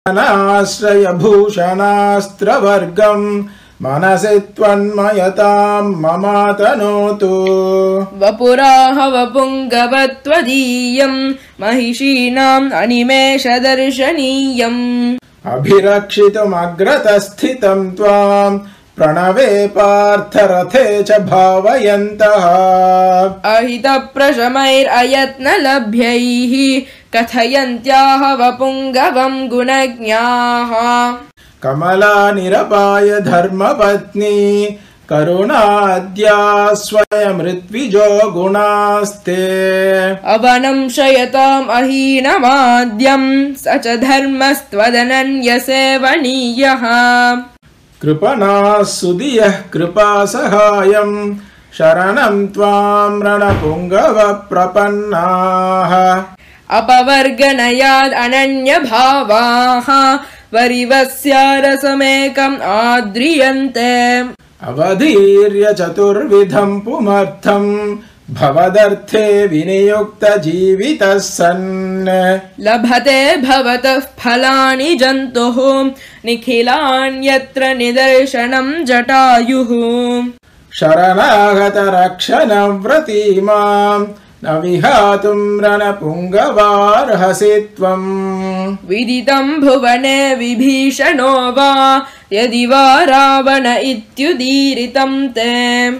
नाश्रयभूषणास्त्रवर्गं मनसि त्वन्मयतां ममातनोतु। वपुराहवपुङ्गवत्वदीयं महिषीणाम् अनिमेषदर्शनीयम्। अभिरक्षितुमग्रतस्थितं त्वां प्रणवे पार्थरथे च भावयन्तः। अहितप्रशमैरयत्नलभ्यैः कथयन्त्याह वपुङ्गवं गुणज्ञाः। कमलानिरपाय धर्मपत्नी करुणाद्या स्वयमृत्विजो गुणास्ते। अवनं शयताम् अहीनमाद्यं स च धर्मस्त्वदनन्यसेवनीयः। कृपणाः सुधियः कृपासहायं शरणं त्वां रणपुङ्गव प्रपन्नाः। अपवर्गनयाद् अनन्यभावाः वरिवस्यारसमेकम् आद्रियन्ते। अवधीर्य चतुर्विधं पुमर्थं भवदर्थे विनियुक्तजीवितः सन्। लभते भवतः फलानि जन्तुः निखिलान्यत्र निदर्शनं जटायुः। शरणागतरक्षणव्रती मां न विहातुं रणपुङ्गवार्हसि त्वम्। विदितं भुवने विभीषणो वा यदि वा रावण इत्युदीरितं ते।